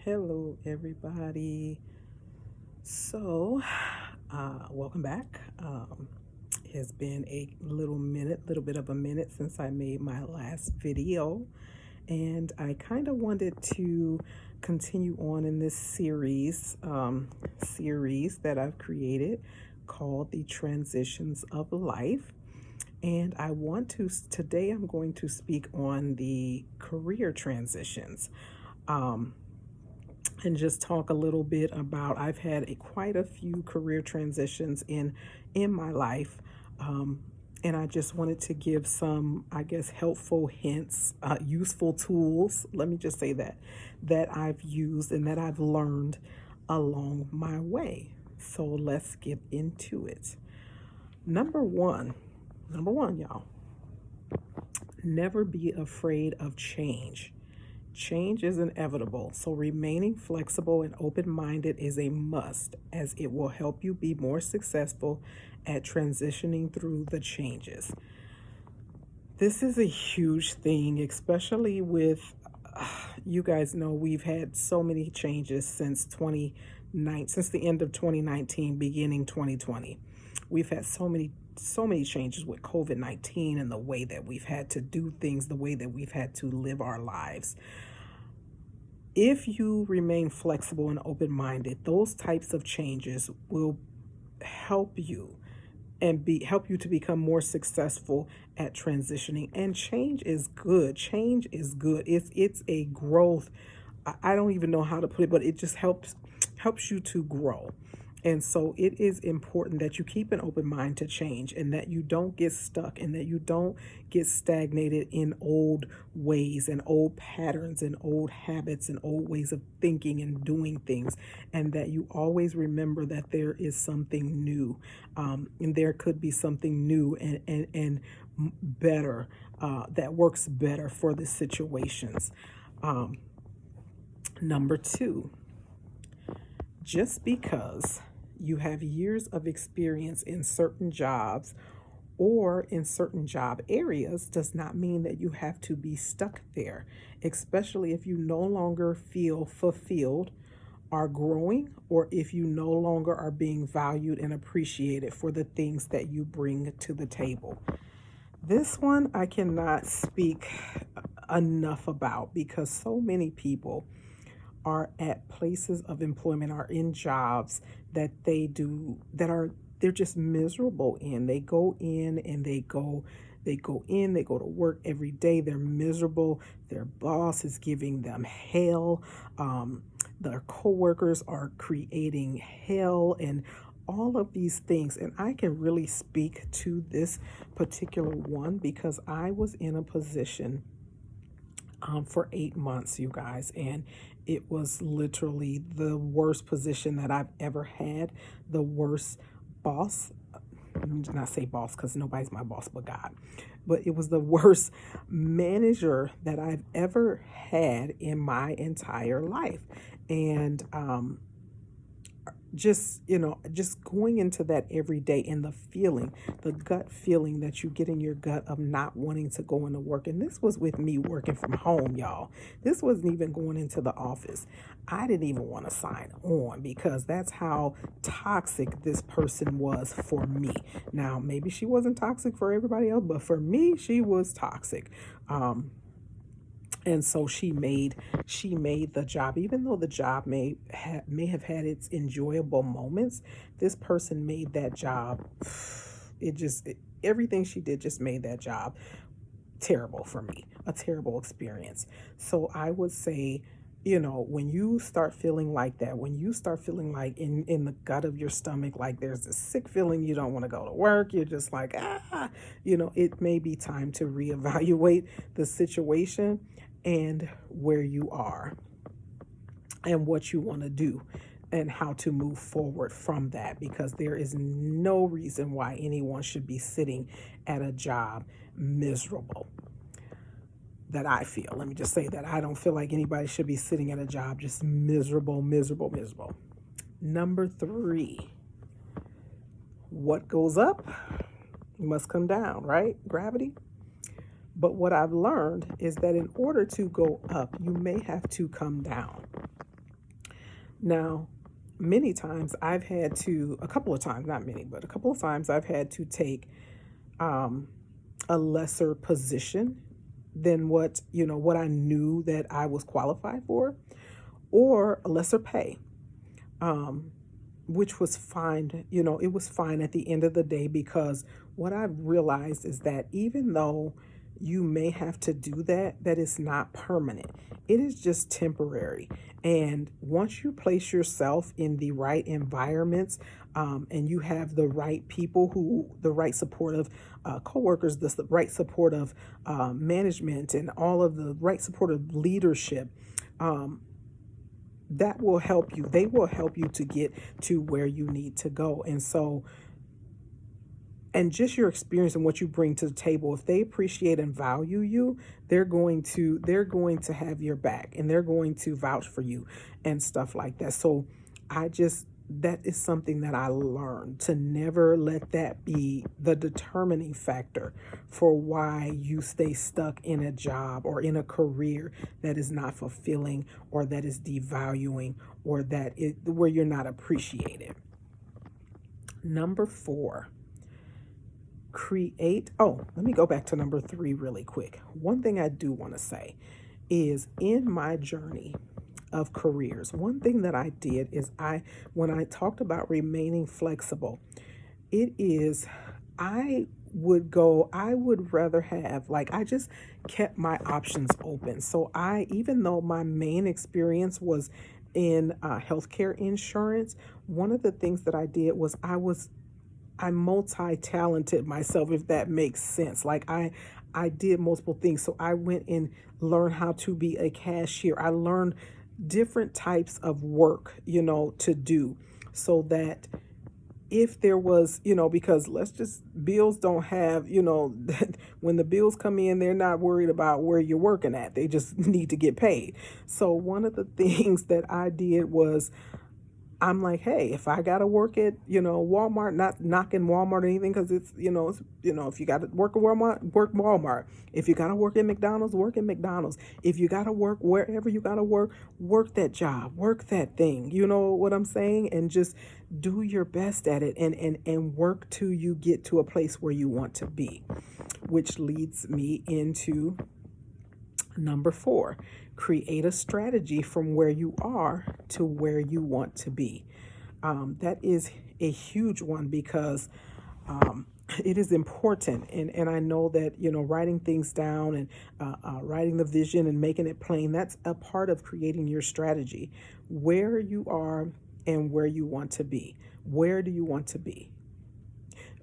Hello, everybody. Welcome back. It's been a little bit of a minute since I made my last video, and I kind of wanted to continue on in this series that I've created called The Transitions of Life. And today I'm going to speak on the career transitions. Um, and just talk a little bit about I've had quite a few career transitions in my life, um, and I just wanted to give some, I guess, helpful hints, useful tools. Let me just say that I've used and that I've learned along my way. So let's get into it. Number one, number one, y'all. Never be afraid of change. Change is inevitable, so remaining flexible and open minded is a must, as it will help you be more successful at transitioning through the changes. This is a huge thing, especially with you guys know we've had so many changes since the end of 2019, beginning 2020. We've had so many changes with COVID-19 and the way that we've had to do things, the way that we've had to live our lives. If you remain flexible and open-minded, those types of changes will help you help you to become more successful at transitioning. And change is good. Change is good. It's a growth. I don't even know how to put it, but it just helps you to grow. And so it is important that you keep an open mind to change, and that you don't get stuck, and that you don't get stagnated in old ways and old patterns and old habits and old ways of thinking and doing things, and that you always remember that there is something new, and there could be something new and better, that works better for the situations. Um, Number two, just because you have years of experience in certain jobs or in certain job areas does not mean that you have to be stuck there, especially if you no longer feel fulfilled, are growing, or if you no longer are being valued and appreciated for the things that you bring to the table. This one I cannot speak enough about, because so many people are at places of employment, are in jobs that they're just miserable in. They go in and they go to work every day. They're miserable. Their boss is giving them hell. Their coworkers are creating hell and all of these things. And I can really speak to this particular one because I was in a position for 8 months, you guys, and it was literally the worst position that I've ever had, the worst boss. Let me not say boss because nobody's my boss but God, but it was the worst manager that I've ever had in my entire life. And just going into that every day, and the gut feeling that you get in your gut of not wanting to go into work. And this was with me working from home, y'all. This wasn't even going into the office. I didn't even want to sign on because that's how toxic this person was for me. Now, maybe she wasn't toxic for everybody else, but for me, she was toxic. And so she made the job, even though the job may have had its enjoyable moments. This person made that job, everything she did just made that job terrible for me, a terrible experience. So I would say, when you start feeling like that, when you start feeling like in the gut of your stomach, like there's this sick feeling, you don't want to go to work, you're just like, it may be time to reevaluate the situation and where you are and what you want to do and how to move forward from that, because there is no reason why anyone should be sitting at a job miserable. That I feel. Let me just say that I don't feel like anybody should be sitting at a job just miserable, miserable, miserable. Number three, what goes up must come down, right? Gravity. But what I've learned is that in order to go up, you may have to come down. Now, many times I've had to, a couple of times, not many, but a couple of times I've had to take um, a lesser position than what I knew that I was qualified for, or a lesser pay, um, which was fine. It was fine at the end of the day, because what I've realized is that even though you may have to do that, that is not permanent. It is just temporary. And once you place yourself in the right environments, and you have the right people, the right supportive coworkers, the right supportive management, and all of the right supportive leadership, um, that will help you. They will help you to get to where you need to go. And just your experience and what you bring to the table, if they appreciate and value you, they're going to have your back, and they're going to vouch for you and stuff like that. So I just that is something that I learned, to never let that be the determining factor for why you stay stuck in a job or in a career that is not fulfilling, or that is devaluing, or where you're not appreciated. Number 4, let me go back to number 3 really quick. One thing I do want to say is, in my journey of careers, one thing that I did is, when I talked about remaining flexible, it is, I would rather have, like, I just kept my options open. So even though my main experience was in healthcare insurance, one of the things that I did was, I multi-talented myself, if that makes sense. Like, I did multiple things. So I went and learned how to be a cashier. I learned different types of work, to do, so that if there was, because let's just, bills don't have, when the bills come in, they're not worried about where you're working at. They just need to get paid. So one of the things that I did was, I'm like, hey, if I gotta work at, Walmart, not knocking Walmart or anything, because if you gotta work at Walmart, work Walmart. If you gotta work at McDonald's, work at McDonald's. If you gotta work wherever you gotta work that job, work that thing. You know what I'm saying? And just do your best at it, and work till you get to a place where you want to be, which leads me into number 4, create a strategy from where you are to where you want to be. That is a huge one, because it is important. And I know that, writing things down, and writing the vision and making it plain, that's a part of creating your strategy. Where you are and where you want to be. Where do you want to be?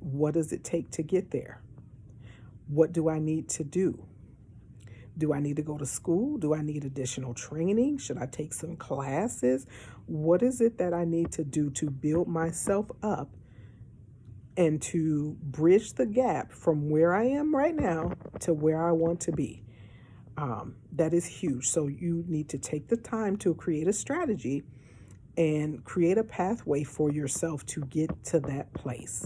What does it take to get there? What do I need to do? Do I need to go to school? Do I need additional training? Should I take some classes? What is it that I need to do to build myself up and to bridge the gap from where I am right now to where I want to be? That is huge. So you need to take the time to create a strategy and create a pathway for yourself to get to that place.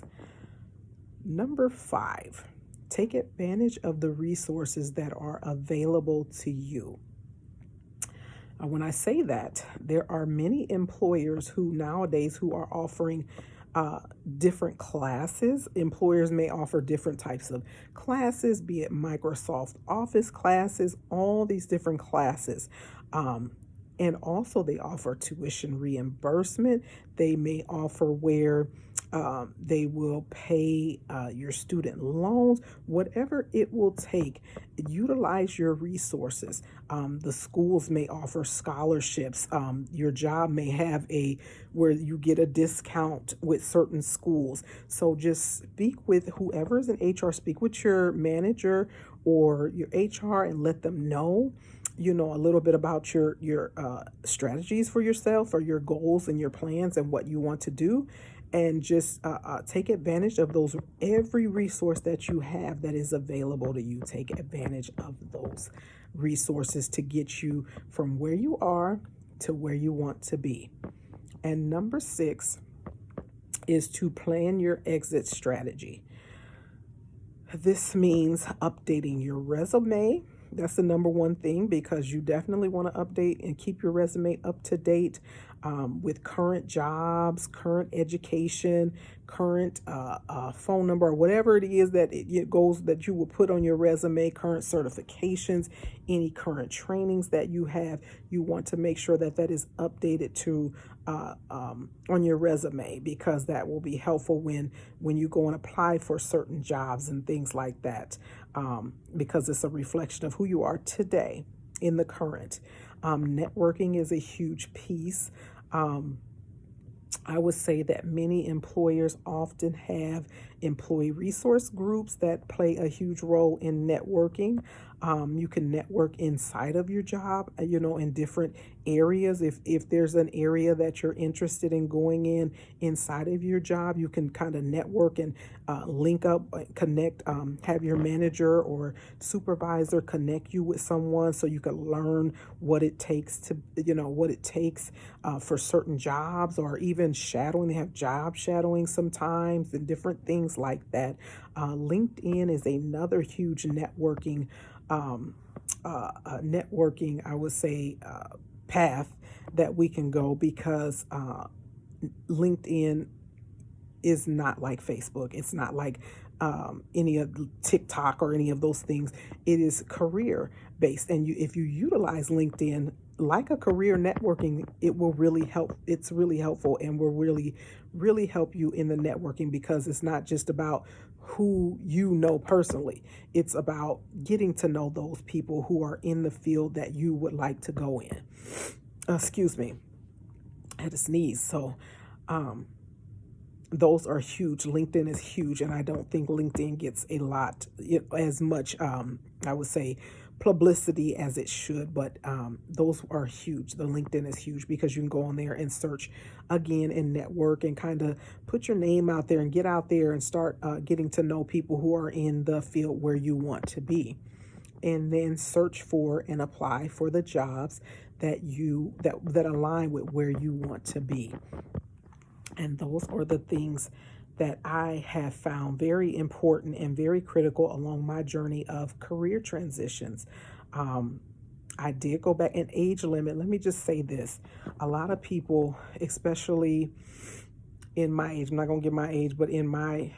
Number 5, take advantage of the resources that are available to you. When I say that, there are many employers nowadays who are offering different classes. Employers may offer different types of classes, be it Microsoft Office classes, all these different classes. And also, they offer tuition reimbursement. They may offer where they will pay your student loans, whatever it will take. Utilize your resources. The schools may offer scholarships. Your job may have where you get a discount with certain schools. So just speak with whoever's in HR, speak with your manager or your HR, and let them know a little bit about your strategies for yourself, or your goals and your plans and what you want to do, and just take advantage of every resource that you have that is available to you. Take advantage of those resources to get you from where you are to where you want to be. And number 6 is to plan your exit strategy. This means updating your resume. That's the number one thing, because you definitely want to update and keep your resume up to date. with current jobs, current education, current phone number, or whatever it is that it goes that you will put on your resume, current certifications, any current trainings that you have. You want to make sure that that is updated to on your resume, because that will be helpful when you go and apply for certain jobs and things like that, because it's a reflection of who you are today in the current. Networking is a huge piece. I would say that many employers often have employee resource groups that play a huge role in networking. You can network inside of your job, in different areas. If there's an area that you're interested in going in inside of your job, you can kind of network and link up, connect, have your manager or supervisor connect you with someone so you can learn what it takes for certain jobs, or even shadowing. They have job shadowing sometimes and different things like that. LinkedIn is another huge networking, I would say, path that we can go, because LinkedIn is not like Facebook. It's not like any of TikTok or any of those things. It is career based, and if you utilize LinkedIn like a career networking, it will really help. It's really helpful and will really help you in the networking, because it's not just about who you know personally. It's about getting to know those people who are in the field that you would like to go in. Excuse me, I had to sneeze. So those are huge. LinkedIn is huge, and I don't think LinkedIn gets as much, I would say, publicity as it should, but those are huge. The LinkedIn is huge because you can go on there and search again and network and kind of put your name out there and get out there and start getting to know people who are in the field where you want to be, and then search for and apply for the jobs that align with where you want to be. And those are the things that I have found very important and very critical along my journey of career transitions. I did go back. An age limit. Let me just say this. A lot of people, especially in my age, I'm not going to give my age, but in my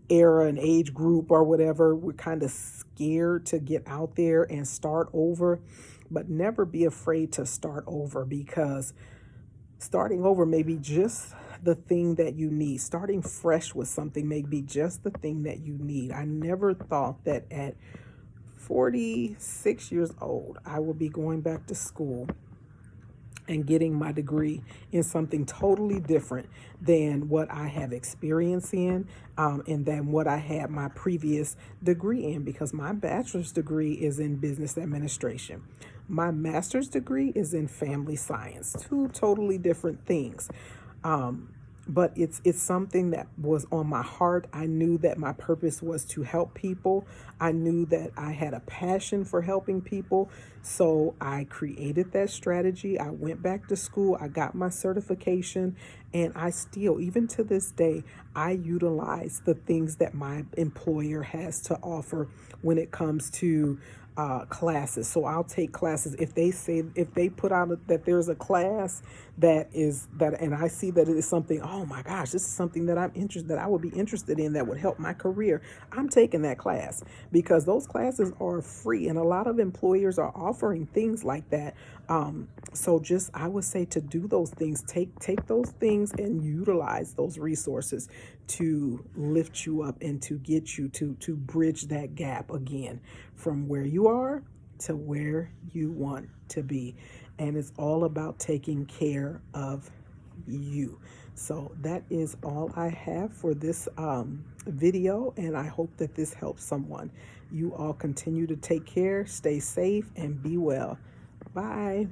era and age group or whatever, we're kind of scared to get out there and start over. But never be afraid to start over, because starting over may be just the thing that you need. Starting fresh with something may be just the thing that you need. I never thought that at 46 years old, I would be going back to school and getting my degree in something totally different than what I have experience in, and than what I had my previous degree in, because my bachelor's degree is in business administration. My master's degree is in family science, two totally different things. But it's something that was on my heart. I knew that my purpose was to help people. I knew that I had a passion for helping people. So I created that strategy. I went back to school. I got my certification, and I still, even to this day, I utilize the things that my employer has to offer when it comes to classes. So I'll take classes if they put out that there's a class and I see that it is something. Oh my gosh, this is something that I would be interested in, that would help my career. I'm taking that class, because those classes are free, and a lot of employers are offering things like that. So just, I would say, to do those things, take those things and utilize those resources to lift you up and to get you to bridge that gap again from where you are to where you want to be. And it's all about taking care of you. So that is all I have for this video, and I hope that this helps someone. You all continue to take care, stay safe, and be well. Bye.